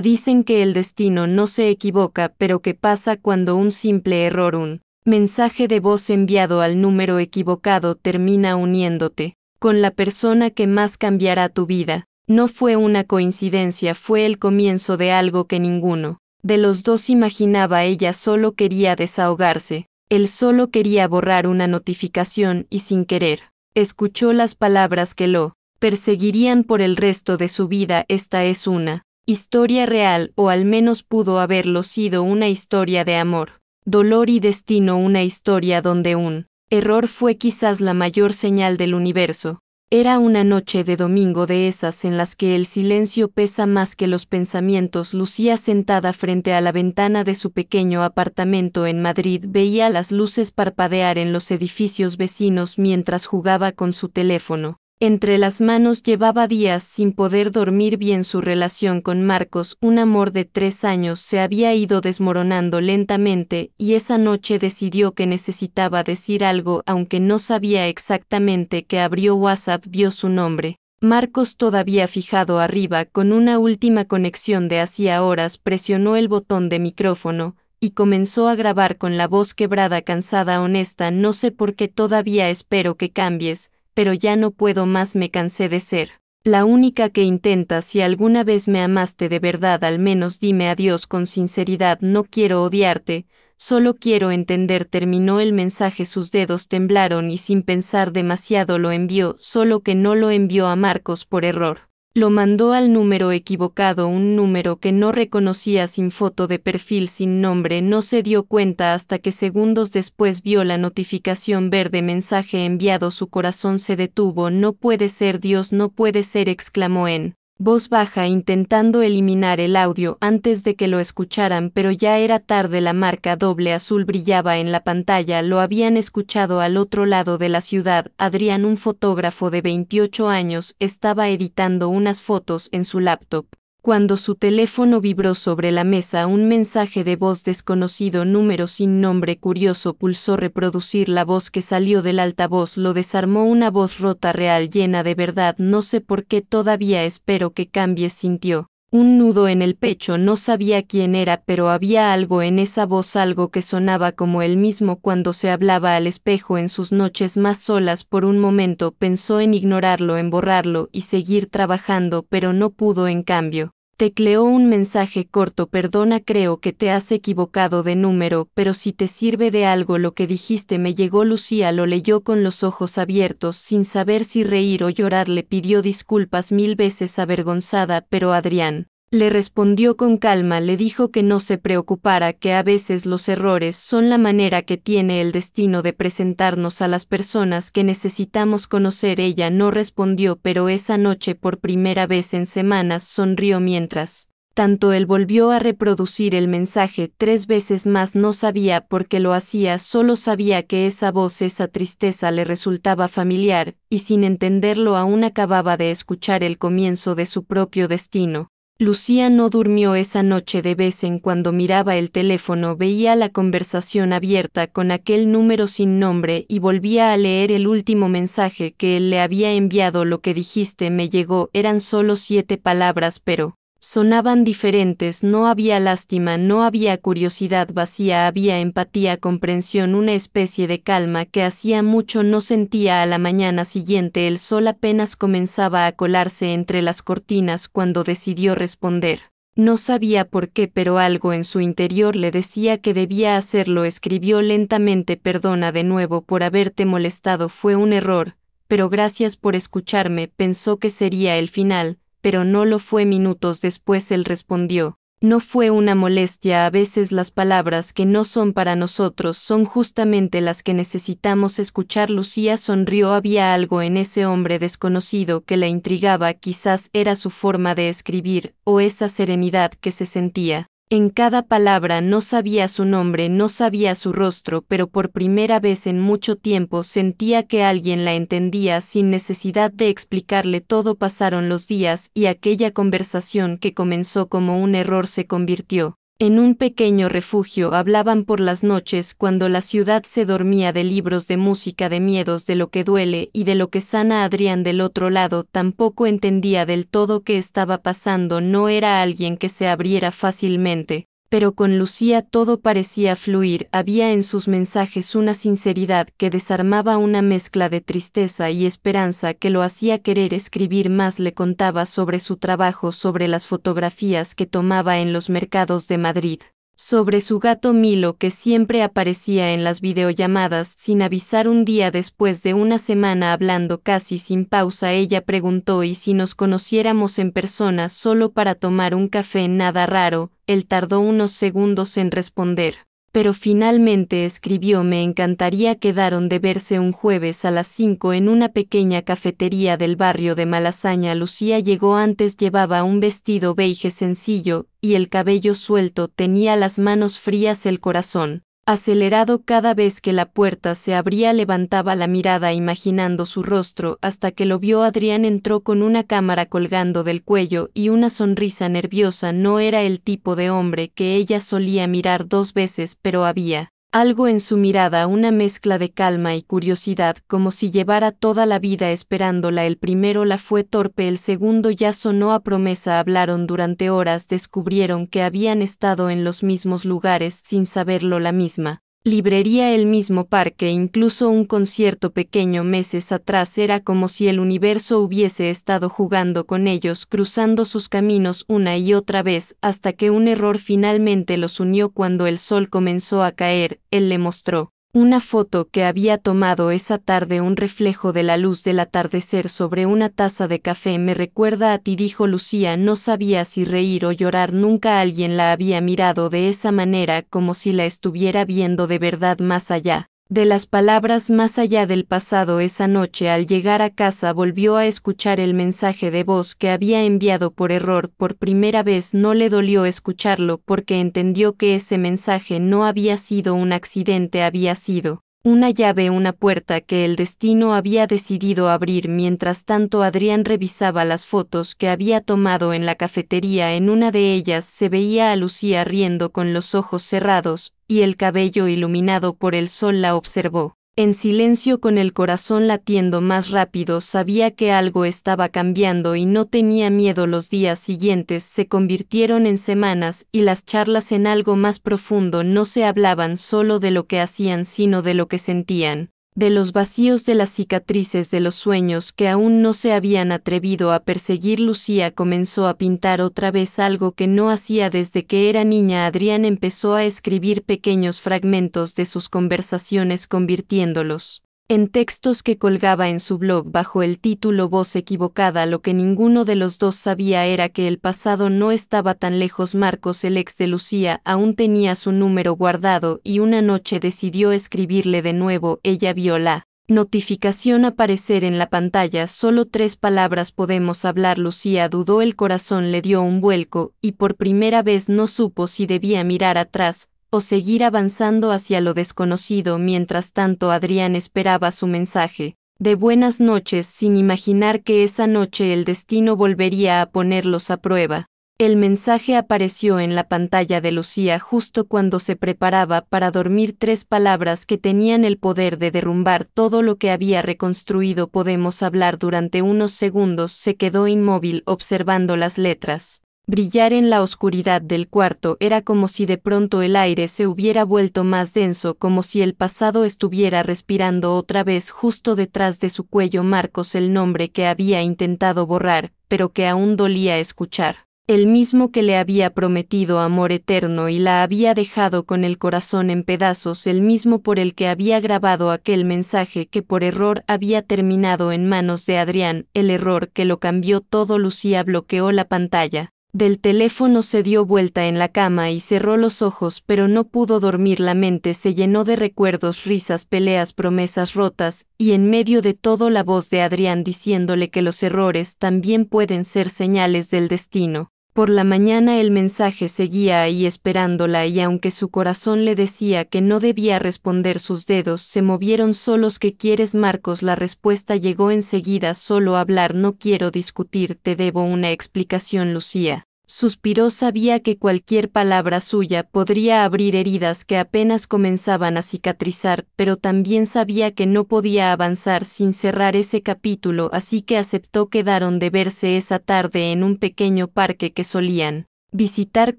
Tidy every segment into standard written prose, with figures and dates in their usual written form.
Dicen que el destino no se equivoca, pero ¿qué pasa cuando un simple error, un mensaje de voz enviado al número equivocado termina uniéndote con la persona que más cambiará tu vida? No fue una coincidencia, fue el comienzo de algo que ninguno de los dos imaginaba. Ella solo quería desahogarse, él solo quería borrar una notificación y sin querer escuchó las palabras que lo perseguirían por el resto de su vida. Esta es una historia real, o al menos pudo haberlo sido, una historia de amor, dolor y destino, una historia donde un error fue quizás la mayor señal del universo. Era una noche de domingo, de esas en las que el silencio pesa más que los pensamientos. Lucía, sentada frente a la ventana de su pequeño apartamento en Madrid, veía las luces parpadear en los edificios vecinos mientras jugaba con su teléfono entre las manos. Llevaba días sin poder dormir bien. Su relación con Marcos, un amor de 3 años, se había ido desmoronando lentamente, y esa noche decidió que necesitaba decir algo, aunque no sabía exactamente qué. Abrió WhatsApp, vio su nombre, Marcos, todavía fijado arriba, con una última conexión de hacía horas. Presionó el botón de micrófono y comenzó a grabar con la voz quebrada, cansada, honesta. No sé por qué todavía espero que cambies, pero ya no puedo más. Me cansé de ser la única que intenta. Si alguna vez me amaste de verdad, al menos dime adiós con sinceridad. No quiero odiarte, solo quiero entender. Terminó el mensaje, sus dedos temblaron y sin pensar demasiado lo envió, solo que no lo envió a Marcos por error. Lo mandó al número equivocado, un número que no reconocía, sin foto de perfil, sin nombre. No se dio cuenta hasta que segundos después vio la notificación verde: mensaje enviado. Su corazón se detuvo. No puede ser, Dios, no puede ser, exclamó en voz baja, intentando eliminar el audio antes de que lo escucharan, pero ya era tarde. La marca doble azul brillaba en la pantalla. Lo habían escuchado al otro lado de la ciudad. Adrián, un fotógrafo de 28 años, estaba editando unas fotos en su laptop cuando su teléfono vibró sobre la mesa. Un mensaje de voz desconocido, número sin nombre. Curioso, pulsó reproducir. La voz que salió del altavoz lo desarmó, una voz rota, real, llena de verdad. No sé por qué todavía espero que cambies. Sintió un nudo en el pecho. No sabía quién era, pero había algo en esa voz, algo que sonaba como él mismo cuando se hablaba al espejo en sus noches más solas. Por un momento pensó en ignorarlo, en borrarlo y seguir trabajando, pero no pudo. En cambio, tecleó un mensaje corto: perdona, creo que te has equivocado de número, pero si te sirve de algo lo que dijiste. Me llegó. Lucía lo leyó con los ojos abiertos, sin saber si reír o llorar. Le pidió disculpas 1000 veces, avergonzada, pero Adrián le respondió con calma. Le dijo que no se preocupara, que a veces los errores son la manera que tiene el destino de presentarnos a las personas que necesitamos conocer. Ella no respondió, pero esa noche, por primera vez en semanas, sonrió mientras tanto él volvió a reproducir el mensaje 3 veces más. No sabía por qué lo hacía, solo sabía que esa voz, esa tristeza, le resultaba familiar, y sin entenderlo aún acababa de escuchar el comienzo de su propio destino. Lucía no durmió esa noche. De vez en cuando miraba el teléfono, veía la conversación abierta con aquel número sin nombre y volvía a leer el último mensaje que él le había enviado. Lo que dijiste me llegó. Eran solo 7 palabras, pero sonaban diferentes. No había lástima, no había curiosidad vacía, había empatía, comprensión, una especie de calma que hacía mucho no sentía. A la mañana siguiente el sol apenas comenzaba a colarse entre las cortinas cuando decidió responder. No sabía por qué, pero algo en su interior le decía que debía hacerlo. Escribió lentamente: perdona de nuevo por haberte molestado, fue un error, pero gracias por escucharme. Pensó que sería el final, pero no lo fue. Minutos después él respondió: no fue una molestia. A veces las palabras que no son para nosotros son justamente las que necesitamos escuchar. Lucía sonrió. Había algo en ese hombre desconocido que la intrigaba. Quizás era su forma de escribir, o esa serenidad que se sentía en cada palabra. No sabía su nombre, no sabía su rostro, pero por primera vez en mucho tiempo sentía que alguien la entendía sin necesidad de explicarle todo. Pasaron los días y aquella conversación que comenzó como un error se convirtió En un pequeño refugio hablaban por las noches cuando la ciudad se dormía de libros de música, de miedos, de lo que duele y de lo que sana. Adrián del otro lado tampoco entendía del todo qué estaba pasando, no era alguien que se abriera fácilmente, pero con Lucía todo parecía fluir, había en sus mensajes una sinceridad que desarmaba una mezcla de tristeza y esperanza que lo hacía querer escribir más. Le contaba sobre su trabajo, sobre las fotografías que tomaba en los mercados de Madrid, sobre su gato Milo que siempre aparecía en las videollamadas sin avisar. Un día, después de una semana hablando casi sin pausa, ella preguntó: ¿y si nos conociéramos en persona solo para tomar un café? Nada raro. Él tardó unos segundos en responder, pero finalmente escribió: me encantaría. Quedaron de verse un jueves a las 5 en una pequeña cafetería del barrio de Malasaña. Lucía llegó antes, llevaba un vestido beige sencillo y el cabello suelto, tenía las manos frías, el corazón acelerado cada vez que la puerta se abría. Levantaba la mirada imaginando su rostro hasta que lo vio. Adrián entró con una cámara colgando del cuello y una sonrisa nerviosa. No era el tipo de hombre que ella solía mirar 2 veces, pero había algo en su mirada, una mezcla de calma y curiosidad, como si llevara toda la vida esperándola. El primero la fue torpe, el segundo ya sonó a promesa. Hablaron durante horas, descubrieron que habían estado en los mismos lugares sin saberlo, la misma librería, el mismo parque, incluso un concierto pequeño meses atrás. Era como si el universo hubiese estado jugando con ellos, cruzando sus caminos una y otra vez, hasta que un error finalmente los unió. Cuando el sol comenzó a caer, él le mostró una foto que había tomado esa tarde, un reflejo de la luz del atardecer sobre una taza de café. Me recuerda a ti, dijo Lucía. No sabía si reír o llorar. Nunca alguien la había mirado de esa manera, como si la estuviera viendo de verdad, más allá de las palabras, más allá del pasado. Esa noche, al llegar a casa, volvió a escuchar el mensaje de voz que había enviado por error. Por primera vez no le dolió escucharlo, porque entendió que ese mensaje no había sido un accidente, había sido una llave, una puerta que el destino había decidido abrir. Mientras tanto, Adrián revisaba las fotos que había tomado en la cafetería. En una de ellas se veía a Lucía riendo con los ojos cerrados y el cabello iluminado por el sol. La observó en silencio, con el corazón latiendo más rápido. Sabía que algo estaba cambiando y no tenía miedo. Los días siguientes se convirtieron en semanas y las charlas en algo más profundo. No se hablaban solo de lo que hacían, sino de lo que sentían, de los vacíos, de las cicatrices, de los sueños que aún no se habían atrevido a perseguir. Lucía comenzó a pintar otra vez, algo que no hacía desde que era niña. Adrián empezó a escribir pequeños fragmentos de sus conversaciones, convirtiéndolos en textos que colgaba en su blog bajo el título Voz Equivocada. Lo que ninguno de los dos sabía era que el pasado no estaba tan lejos. Marcos, el ex de Lucía, aún tenía su número guardado y una noche decidió escribirle de nuevo. Ella vio la notificación aparecer en la pantalla: solo 3 palabras, podemos hablar. Lucía dudó, el corazón le dio un vuelco y por primera vez no supo si debía mirar atrás o seguir avanzando hacia lo desconocido. Mientras tanto, Adrián esperaba su mensaje de buenas noches, sin imaginar que esa noche el destino volvería a ponerlos a prueba. El mensaje apareció en la pantalla de Lucía justo cuando se preparaba para dormir: 3 palabras que tenían el poder de derrumbar todo lo que había reconstruido. Podemos hablar. Durante unos segundos se quedó inmóvil observando las letras brillar en la oscuridad del cuarto. Era como si de pronto el aire se hubiera vuelto más denso, como si el pasado estuviera respirando otra vez. Justo detrás de su cuello, Marcos, el nombre que había intentado borrar, pero que aún dolía escuchar. El mismo que le había prometido amor eterno y la había dejado con el corazón en pedazos, el mismo por el que había grabado aquel mensaje que por error había terminado en manos de Adrián, el error que lo cambió todo. Lucía bloqueó la pantalla del teléfono, se dio vuelta en la cama y cerró los ojos, pero no pudo dormir. La mente se llenó de recuerdos, risas, peleas, promesas rotas, y en medio de todo la voz de Adrián diciéndole que los errores también pueden ser señales del destino. Por la mañana el mensaje seguía ahí esperándola, y aunque su corazón le decía que no debía responder, sus dedos se movieron solos. ¿Qué quieres, Marcos? La respuesta llegó enseguida: solo hablar, no quiero discutir, te debo una explicación. Lucía Suspiró, sabía que cualquier palabra suya podría abrir heridas que apenas comenzaban a cicatrizar, pero también sabía que no podía avanzar sin cerrar ese capítulo, así que aceptó. Quedaron de verse esa tarde en un pequeño parque que solían visitar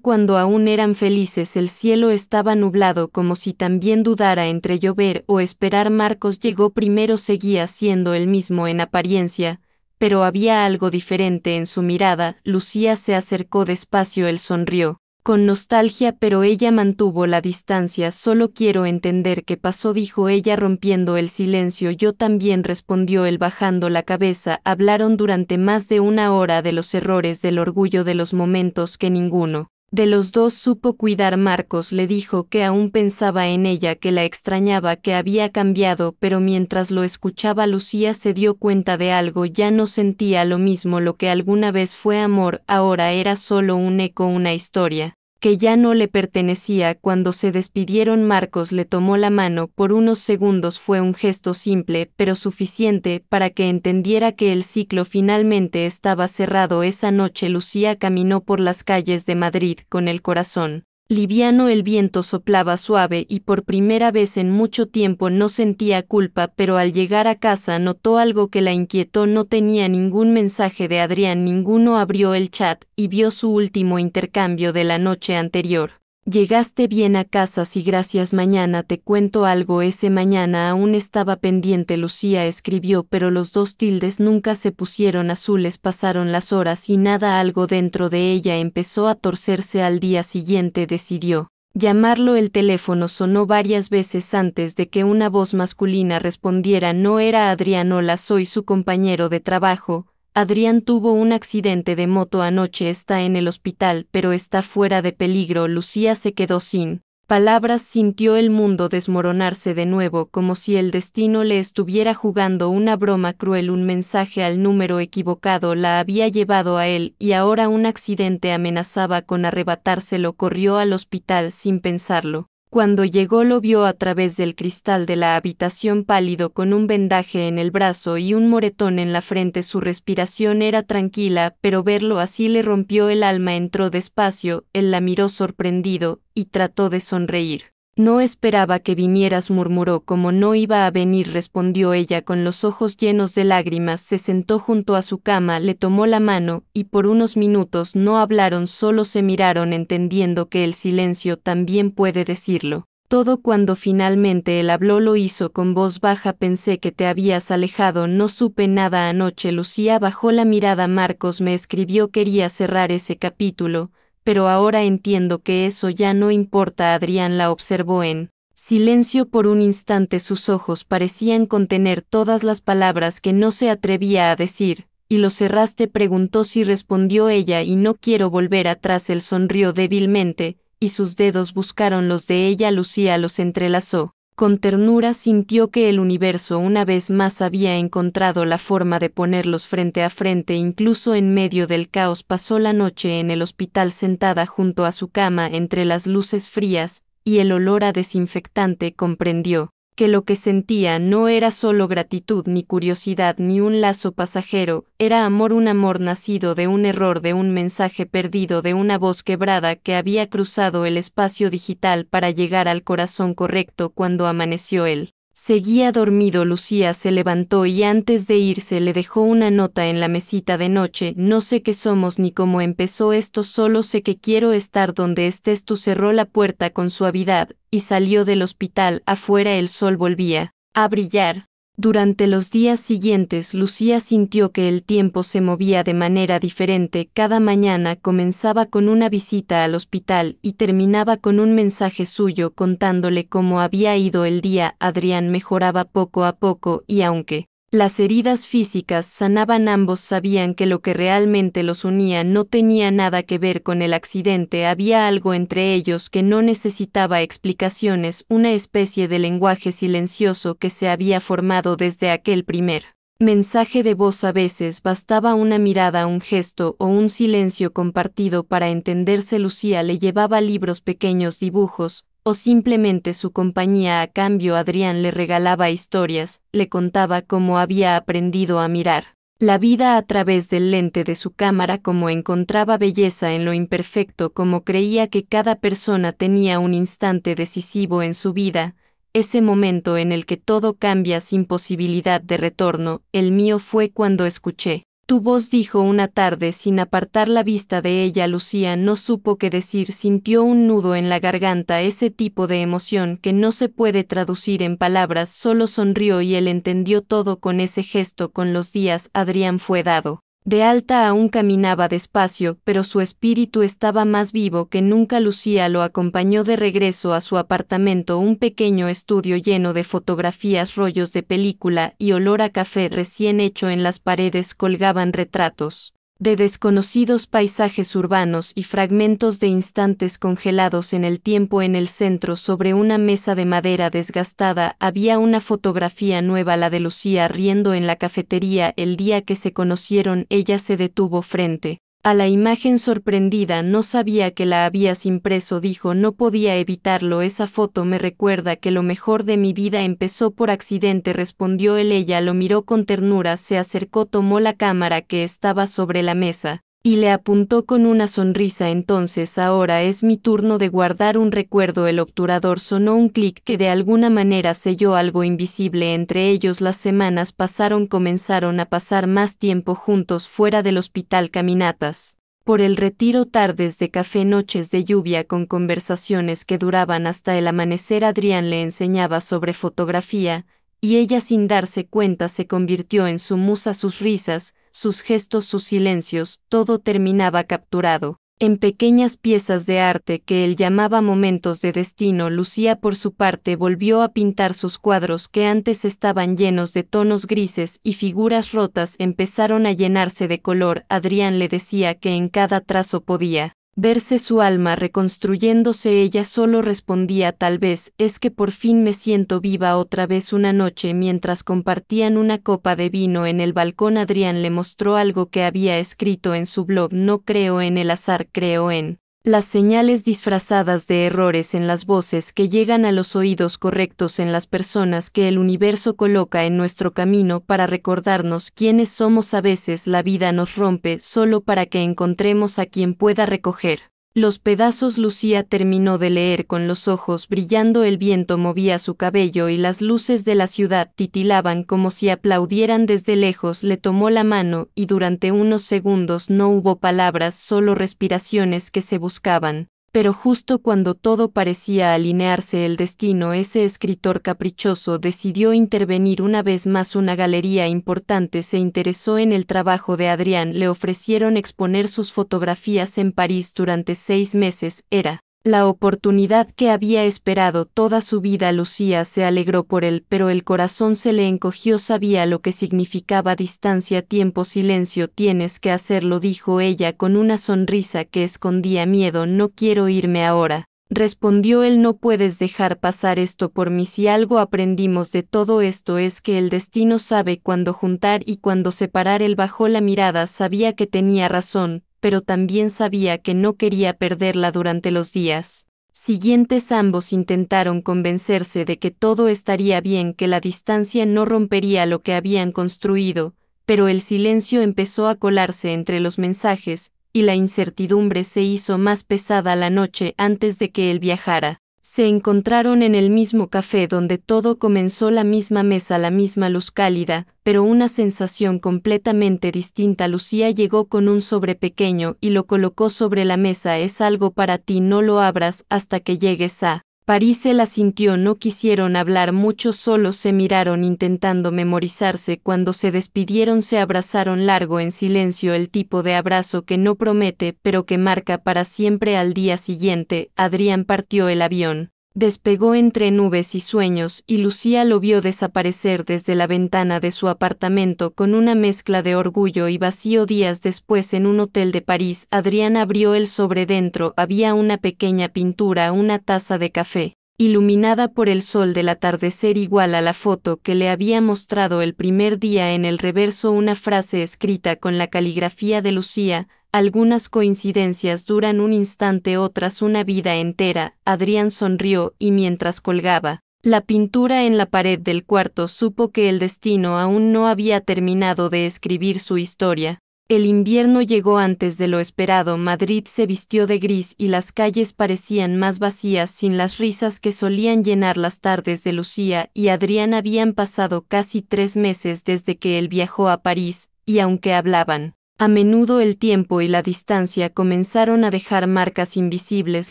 cuando aún eran felices. El cielo estaba nublado, como si también dudara entre llover o esperar. Marcos llegó primero, seguía siendo el mismo en apariencia, pero había algo diferente en su mirada. Lucía se acercó despacio, él sonrió, con nostalgia, pero ella mantuvo la distancia. Solo quiero entender qué pasó, dijo ella rompiendo el silencio. Yo también, respondió él bajando la cabeza. Hablaron durante más de una hora de los errores, del orgullo, de los momentos que ninguno de los dos supo cuidar. Marcos le dijo que aún pensaba en ella, que la extrañaba, que había cambiado, pero mientras lo escuchaba Lucía se dio cuenta de algo. Ya no sentía lo mismo. Lo que alguna vez fue amor, ahora era solo un eco, una historia que ya no le pertenecía. Cuando se despidieron, Marcos le tomó la mano. Por unos segundos fue un gesto simple, pero suficiente para que entendiera que el ciclo finalmente estaba cerrado. Esa noche Lucía caminó por las calles de Madrid con el corazón liviano. El viento soplaba suave y por primera vez en mucho tiempo no sentía culpa, pero al llegar a casa notó algo que la inquietó. No tenía ningún mensaje de Adrián, ninguno. Abrió el chat y vio su último intercambio de la noche anterior. Llegaste bien a casa, sí gracias, mañana te cuento algo. Ese mañana aún estaba pendiente, Lucía escribió, pero los dos tildes nunca se pusieron azules. Pasaron las horas y nada. Algo dentro de ella empezó a torcerse. Al día siguiente decidió llamarlo. El teléfono sonó varias veces antes de que una voz masculina respondiera. No era Adrián. Hola, soy su compañero de trabajo. Adrián tuvo un accidente de moto anoche, está en el hospital, pero está fuera de peligro. Lucía se quedó sin palabras, sintió el mundo desmoronarse de nuevo, como si el destino le estuviera jugando una broma cruel. Un mensaje al número equivocado la había llevado a él, y ahora un accidente amenazaba con arrebatárselo. Corrió al hospital sin pensarlo. Cuando llegó lo vio a través del cristal de la habitación, pálido, con un vendaje en el brazo y un moretón en la frente. Su respiración era tranquila, pero verlo así le rompió el alma. Entró despacio, él la miró sorprendido, y trató de sonreír. No esperaba que vinieras, murmuró. Como no iba a venir, respondió ella con los ojos llenos de lágrimas. Se sentó junto a su cama, le tomó la mano, y por unos minutos no hablaron, solo se miraron, entendiendo que el silencio también puede decirlo todo. Cuando finalmente él habló, lo hizo con voz baja. Pensé que te habías alejado, no supe nada anoche. Lucía bajó la mirada. Marcos me escribió, quería cerrar ese capítulo, pero ahora entiendo que eso ya no importa. Adrián la observó en silencio por un instante. Sus ojos parecían contener todas las palabras que no se atrevía a decir. ¿Y lo cerraste?, preguntó. Sí, respondió ella, y no quiero volver atrás. Él sonrió débilmente, y sus dedos buscaron los de ella. Lucía los entrelazó. Con ternura sintió que el universo una vez más había encontrado la forma de ponerlos frente a frente, incluso en medio del caos. Pasó la noche en el hospital sentada junto a su cama entre las luces frías y el olor a desinfectante. Comprendió que lo que sentía no era solo gratitud ni curiosidad ni un lazo pasajero, era amor, un amor nacido de un error, de un mensaje perdido, de una voz quebrada que había cruzado el espacio digital para llegar al corazón correcto. Cuando amaneció él seguía dormido. Lucía se levantó y antes de irse le dejó una nota en la mesita de noche. No sé qué somos ni cómo empezó esto, solo sé que quiero estar donde estés tú. Cerró la puerta con suavidad y salió del hospital. Afuera el sol volvía a brillar. Durante los días siguientes, Lucía sintió que el tiempo se movía de manera diferente. Cada mañana comenzaba con una visita al hospital y terminaba con un mensaje suyo contándole cómo había ido el día. Adrián mejoraba poco a poco y aunque las heridas físicas sanaban, ambos sabían que lo que realmente los unía no tenía nada que ver con el accidente. Había algo entre ellos que no necesitaba explicaciones, una especie de lenguaje silencioso que se había formado desde aquel primer mensaje de voz. A veces bastaba una mirada, un gesto o un silencio compartido para entenderse. Lucía le llevaba libros, pequeños dibujos, o simplemente su compañía. A cambio, Adrián le regalaba historias, le contaba cómo había aprendido a mirar la vida a través del lente de su cámara, como encontraba belleza en lo imperfecto, como creía que cada persona tenía un instante decisivo en su vida, ese momento en el que todo cambia sin posibilidad de retorno. El mío fue cuando escuché tu voz, dijo una tarde sin apartar la vista de ella. Lucía no supo qué decir, sintió un nudo en la garganta, ese tipo de emoción que no se puede traducir en palabras, solo sonrió y él entendió todo con ese gesto. Con los días, Adrián fue dado de alta, aún caminaba despacio, pero su espíritu estaba más vivo que nunca. Lucía lo acompañó de regreso a su apartamento, un pequeño estudio lleno de fotografías, rollos de película y olor a café recién hecho. En las paredes colgaban retratos de desconocidos paisajes urbanos y fragmentos de instantes congelados en el tiempo. En el centro, sobre una mesa de madera desgastada, había una fotografía nueva, la de Lucía riendo en la cafetería el día que se conocieron. Ella se detuvo frente a la imagen sorprendida. No sabía que la habías impreso, dijo. No podía evitarlo. Esa foto me recuerda que lo mejor de mi vida empezó por accidente, respondió él. Ella lo miró con ternura, se acercó, tomó la cámara que estaba sobre la mesa y le apuntó con una sonrisa. Entonces ahora es mi turno de guardar un recuerdo. El obturador sonó, un clic que de alguna manera selló algo invisible entre ellos. Las semanas pasaron, comenzaron a pasar más tiempo juntos fuera del hospital, caminatas por el retiro, tardes de café, noches de lluvia con conversaciones que duraban hasta el amanecer. Adrián le enseñaba sobre fotografía, y ella sin darse cuenta se convirtió en su musa. Sus risas, sus gestos, sus silencios, todo terminaba capturado en pequeñas piezas de arte que él llamaba momentos de destino. Lucía, por su parte, volvió a pintar sus cuadros, que antes estaban llenos de tonos grises y figuras rotas, empezaron a llenarse de color. Adrián le decía que en cada trazo podía verse su alma reconstruyéndose. Ella solo respondía, tal vez, es que por fin me siento viva otra vez. Una noche, mientras compartían una copa de vino en el balcón, Adrián le mostró algo que había escrito en su blog. No creo en el azar, creo en las señales disfrazadas de errores, en las voces que llegan a los oídos correctos, en las personas que el universo coloca en nuestro camino para recordarnos quiénes somos. A veces la vida nos rompe solo para que encontremos a quien pueda recoger los pedazos. Lucía terminó de leer con los ojos brillando. El viento movía su cabello y las luces de la ciudad titilaban como si aplaudieran desde lejos. Le tomó la mano y durante unos segundos no hubo palabras, solo respiraciones que se buscaban. Pero justo cuando todo parecía alinearse, el destino, ese escritor caprichoso, decidió intervenir una vez más. Una galería importante se interesó en el trabajo de Adrián. Le ofrecieron exponer sus fotografías en París durante 6 meses. Era la oportunidad que había esperado toda su vida. Lucía se alegró por él, pero el corazón se le encogió. Sabía lo que significaba distancia, tiempo, silencio. Tienes que hacerlo, dijo ella con una sonrisa que escondía miedo. No quiero irme ahora, respondió él. No puedes dejar pasar esto por mí. Si algo aprendimos de todo esto es que el destino sabe cuándo juntar y cuándo separar. Él bajó la mirada, sabía que tenía razón, pero también sabía que no quería perderla. Durante los días siguientes ambos intentaron convencerse de que todo estaría bien, que la distancia no rompería lo que habían construido, pero el silencio empezó a colarse entre los mensajes, y la incertidumbre se hizo más pesada. La noche antes de que él viajara, se encontraron en el mismo café donde todo comenzó, la misma mesa, la misma luz cálida, pero una sensación completamente distinta. Lucía llegó con un sobre pequeño y lo colocó sobre la mesa. Es algo para ti, no lo abras hasta que llegues a París. Él asintió. No quisieron hablar mucho, solo se miraron intentando memorizarse. Cuando se despidieron se abrazaron largo en silencio, el tipo de abrazo que no promete pero que marca para siempre. Al día siguiente, Adrián partió. El avión despegó entre nubes y sueños, y Lucía lo vio desaparecer desde la ventana de su apartamento con una mezcla de orgullo y vacío. Días después, en un hotel de París, Adrián abrió el sobre. Dentro había una pequeña pintura, una taza de café, iluminada por el sol del atardecer, igual a la foto que le había mostrado el primer día. En el reverso una frase escrita con la caligrafía de Lucía: algunas coincidencias duran un instante, otras una vida entera. Adrián sonrió y mientras colgaba La pintura en la pared del cuarto supo que el destino aún no había terminado de escribir su historia. El invierno llegó antes de lo esperado, Madrid se vistió de gris y las calles parecían más vacías sin las risas que solían llenar las tardes de Lucía y Adrián. Habían pasado casi 3 meses desde que él viajó a París, y aunque hablaban a menudo, el tiempo y la distancia comenzaron a dejar marcas invisibles.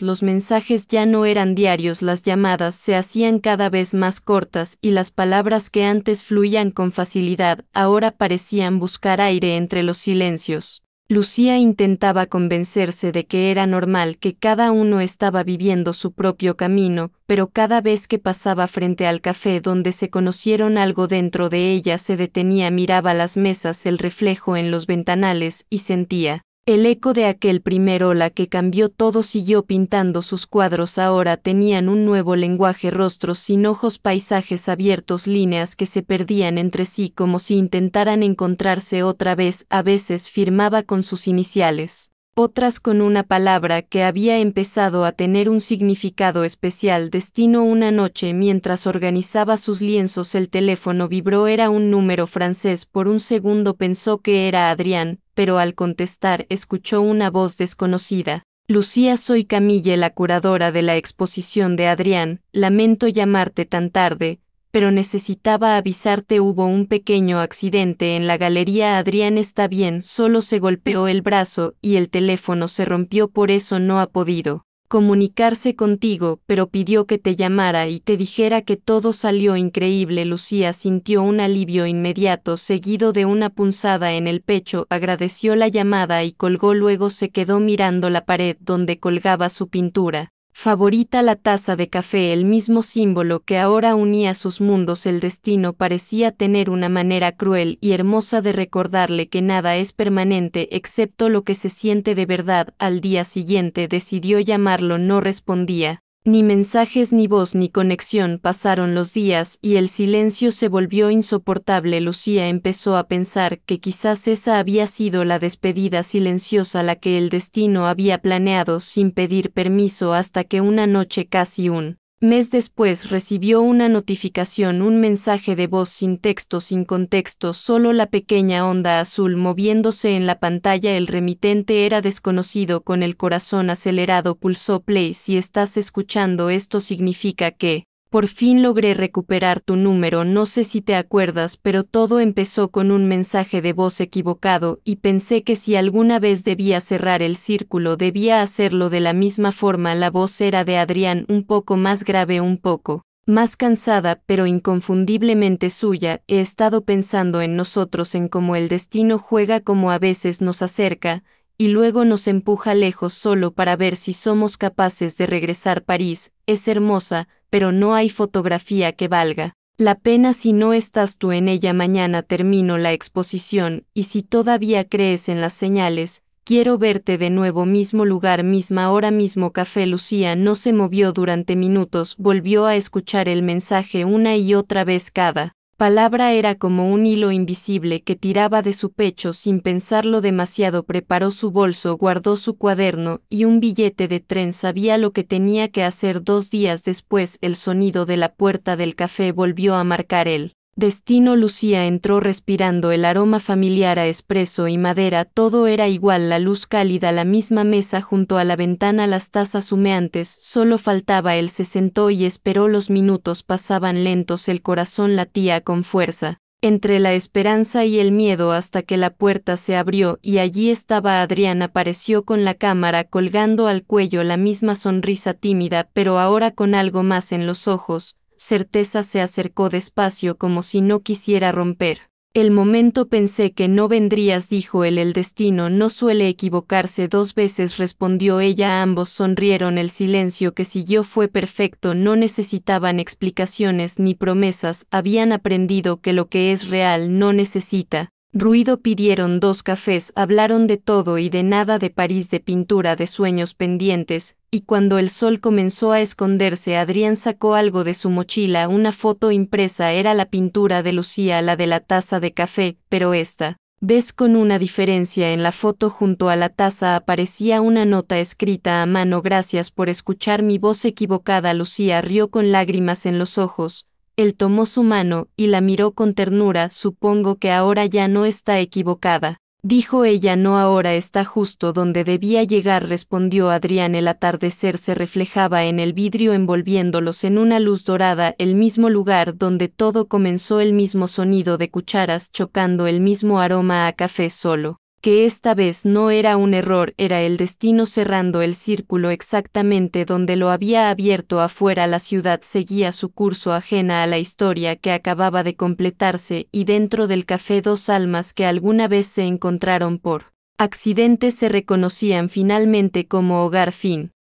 Los mensajes ya no eran diarios, las llamadas se hacían cada vez más cortas y las palabras que antes fluían con facilidad ahora parecían buscar aire entre los silencios. Lucía intentaba convencerse de que era normal, que cada uno estaba viviendo su propio camino, pero cada vez que pasaba frente al café donde se conocieron, algo dentro de ella se detenía, miraba las mesas, el reflejo en los ventanales, y sentía el eco de aquel primer ola que cambió todo. Siguió pintando sus cuadros, ahora tenían un nuevo lenguaje, rostros sin ojos, paisajes abiertos, líneas que se perdían entre sí como si intentaran encontrarse otra vez. A veces firmaba con sus iniciales, otras con una palabra que había empezado a tener un significado especial. Destino. Una noche, mientras organizaba sus lienzos, el teléfono vibró. Era un número francés. Por un segundo pensó que era Adrián, pero al contestar escuchó una voz desconocida. Lucía, soy Camille, la curadora de la exposición de Adrián. Lamento llamarte tan tarde, pero necesitaba avisarte, hubo un pequeño accidente en la galería. Adrián está bien, solo se golpeó el brazo y el teléfono se rompió, por eso no ha podido comunicarse contigo, pero pidió que te llamara y te dijera que todo salió increíble. Lucía sintió un alivio inmediato seguido de una punzada en el pecho, agradeció la llamada y colgó. Luego se quedó mirando la pared donde colgaba su pintura favorita, la taza de café, el mismo símbolo que ahora unía sus mundos. El destino parecía tener una manera cruel y hermosa de recordarle que nada es permanente excepto lo que se siente de verdad. Al día siguiente decidió llamarlo, no respondía. Ni mensajes, ni voz, ni conexión. Pasaron los días y el silencio se volvió insoportable. Lucía empezó a pensar que quizás esa había sido la despedida silenciosa, la que el destino había planeado sin pedir permiso, hasta que una noche, casi un mes después, recibió una notificación, un mensaje de voz sin texto, sin contexto, solo la pequeña onda azul moviéndose en la pantalla. El remitente era desconocido. Con el corazón acelerado pulsó play. Si estás escuchando esto, significa que por fin logré recuperar tu número. No sé si te acuerdas, pero todo empezó con un mensaje de voz equivocado, y pensé que si alguna vez debía cerrar el círculo, debía hacerlo de la misma forma. La voz era de Adrián, un poco más grave, un poco más cansada, pero inconfundiblemente suya. He estado pensando en nosotros, en cómo el destino juega, como a veces nos acerca y luego nos empuja lejos solo para ver si somos capaces de regresar. París es hermosa, pero no hay fotografía que valga la pena si no estás tú en ella. Mañana termino la exposición, y si todavía crees en las señales, quiero verte de nuevo. Mismo lugar, misma hora, mismo café. Lucía no se movió durante minutos, volvió a escuchar el mensaje una y otra vez. Cada palabra era como un hilo invisible que tiraba de su pecho. Sin pensarlo demasiado, preparó su bolso, guardó su cuaderno y un billete de tren. Sabía lo que tenía que hacer. 2 días después, el sonido de la puerta del café volvió a marcar el destino. Lucía entró respirando el aroma familiar a espresso y madera. Todo era igual, la luz cálida, la misma mesa junto a la ventana, las tazas humeantes. Solo faltaba él. Se sentó y esperó. Los minutos pasaban lentos, el corazón latía con fuerza entre la esperanza y el miedo, hasta que la puerta se abrió y allí estaba Adrián. Apareció con la cámara colgando al cuello, la misma sonrisa tímida, pero ahora con algo más en los ojos. Certeza. Se acercó despacio como si no quisiera romper el momento. Pensé que no vendrías, dijo él. El destino no suele equivocarse 2 veces, respondió ella. Ambos sonrieron. El silencio que siguió fue perfecto. No necesitaban explicaciones ni promesas. Habían aprendido que lo que es real no necesita ruido. Pidieron 2 cafés, hablaron de todo y de nada, de París, de pintura, de sueños pendientes, y cuando el sol comenzó a esconderse, Adrián sacó algo de su mochila, una foto impresa. Era la pintura de Lucía, la de la taza de café, pero esta Ves con una diferencia en la foto junto a la taza aparecía una nota escrita a mano gracias por escuchar mi voz equivocada. Lucía rió con lágrimas en los ojos. Él tomó su mano y la miró con ternura. Supongo que ahora ya no está equivocada. Dijo ella. No, ahora está justo donde debía llegar, respondió Adrián. El atardecer se reflejaba en el vidrio envolviéndolos en una luz dorada, el mismo lugar donde todo comenzó, el mismo sonido de cucharas chocando, el mismo aroma a café, solo que esta vez no era un error, era el destino cerrando el círculo exactamente donde lo había abierto. Afuera la ciudad seguía su curso ajena a la historia que acababa de completarse, y dentro del café dos almas que alguna vez se encontraron por accidente se reconocían finalmente como hogar. Fin.